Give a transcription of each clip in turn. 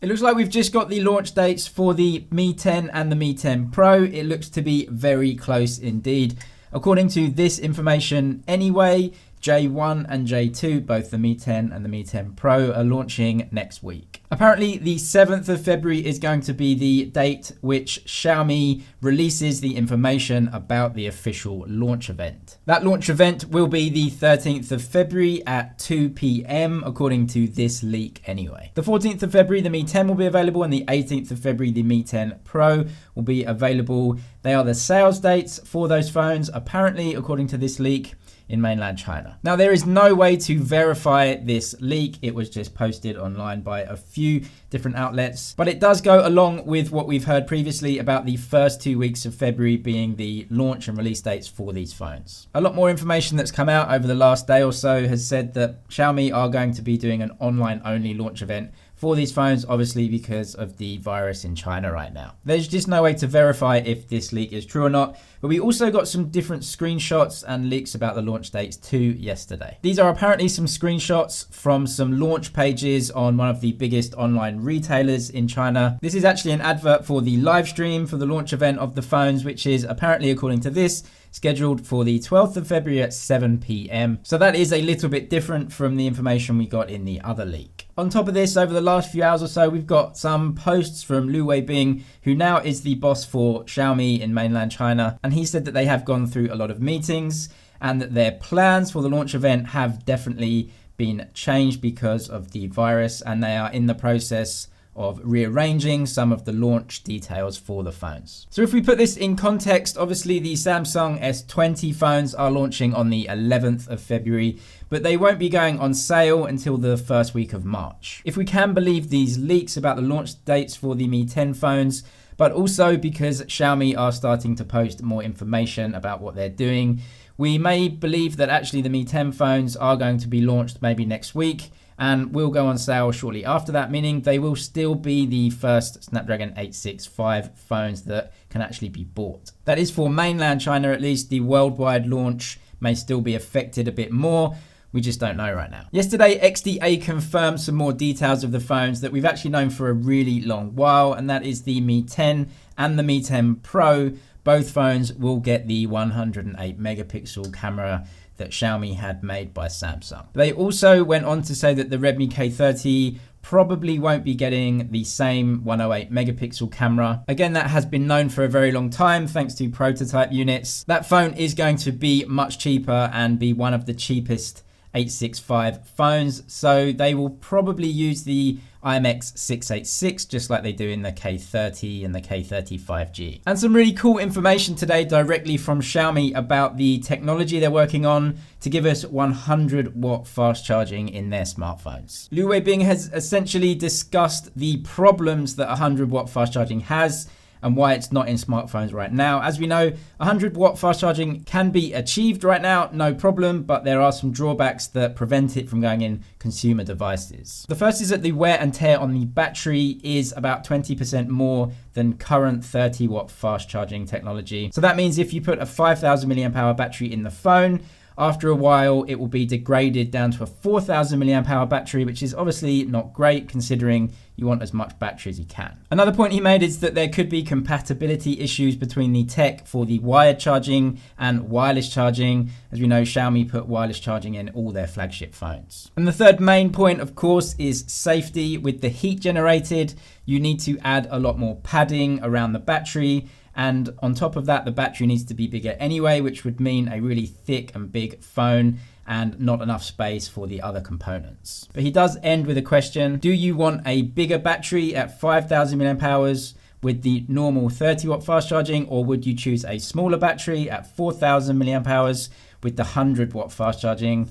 It looks like we've just got the launch dates for the Mi 10 and the Mi 10 Pro. It looks to be very close indeed. According to this information anyway, J1 and J2, both the Mi 10 and the Mi 10 Pro, are launching next week. Apparently, the 7th of February is going to be the date which Xiaomi releases the information about the official launch event. That launch event will be the 13th of February at 2 p.m, according to this leak anyway. The 14th of February, the Mi 10 will be available, and the 18th of February, the Mi 10 Pro will be available. They are the sales dates for those phones, apparently, according to this leak, in mainland China. Now, there is no way to verify this leak. It was just posted online by a few different outlets, but it does go along with what we've heard previously about the first 2 weeks of February being the launch and release dates for these phones. A lot more information that's come out over the last day or so has said that Xiaomi are going to be doing an online only launch event for these phones, obviously because of the virus in China right now. There's just no way to verify if this leak is true or not, but we also got some different screenshots and leaks about the launch dates too yesterday. These are apparently some screenshots from some launch pages on one of the biggest online retailers in China. This is actually an advert for the live stream for the launch event of the phones, which is apparently, according to this, scheduled for the 12th of February at 7 p.m. So that is a little bit different from the information we got in the other leak. On top of this, over the last few hours or so, we've got some posts from Lu Weibing, who now is the boss for Xiaomi in mainland China. And he said that they have gone through a lot of meetings and that their plans for the launch event have definitely been changed because of the virus, and they are in the process of rearranging some of the launch details for the phones. So if we put this in context, obviously the Samsung S20 phones are launching on the 11th of February, but they won't be going on sale until the first week of March. If we can believe these leaks about the launch dates for the Mi 10 phones, but also because Xiaomi are starting to post more information about what they're doing, we may believe that actually the Mi 10 phones are going to be launched maybe next week and will go on sale shortly after that, meaning they will still be the first Snapdragon 865 phones that can actually be bought. That is for mainland China at least. The worldwide launch may still be affected a bit more. We just don't know right now. Yesterday, XDA confirmed some more details of the phones that we've actually known for a really long while, and that is the Mi 10 and the Mi 10 Pro. Both phones will get the 108 megapixel camera that Xiaomi had made by Samsung. They also went on to say that the Redmi K30 probably won't be getting the same 108 megapixel camera. Again, that has been known for a very long time thanks to prototype units. That phone is going to be much cheaper and be one of the cheapest 865 phones, so they will probably use the IMX 686 just like they do in the K30 and the K30 5G. And some really cool information today directly from Xiaomi about the technology they're working on to give us 100-watt fast charging in their smartphones. Lu Weibing has essentially discussed the problems that 100-watt fast charging has and why it's not in smartphones right now. As we know, 100-watt fast charging can be achieved right now, no problem, but there are some drawbacks that prevent it from going in consumer devices. The first is that the wear and tear on the battery is about 20% more than current 30-watt fast charging technology. So that means if you put a 5,000 milliamp hour battery in the phone, after a while, it will be degraded down to a 4,000 milliamp hour battery, which is obviously not great considering you want as much battery as you can. Another point he made is that there could be compatibility issues between the tech for the wired charging and wireless charging. As we know, Xiaomi put wireless charging in all their flagship phones. And the third main point, of course, is safety. With the heat generated, you need to add a lot more padding around the battery. And on top of that, the battery needs to be bigger anyway, which would mean a really thick and big phone and not enough space for the other components. But he does end with a question. Do you want a bigger battery at 5,000 milliamp hours with the normal 30-watt fast charging, or would you choose a smaller battery at 4,000 milliamp hours with the 100-watt fast charging?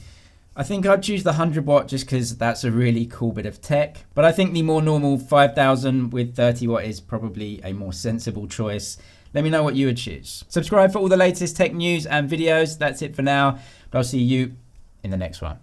I think I'd choose the 100-watt just because that's a really cool bit of tech. But I think the more normal 5,000 with 30-watt is probably a more sensible choice. Let me know what you would choose. Subscribe for all the latest tech news and videos. That's it for now, but I'll see you in the next one.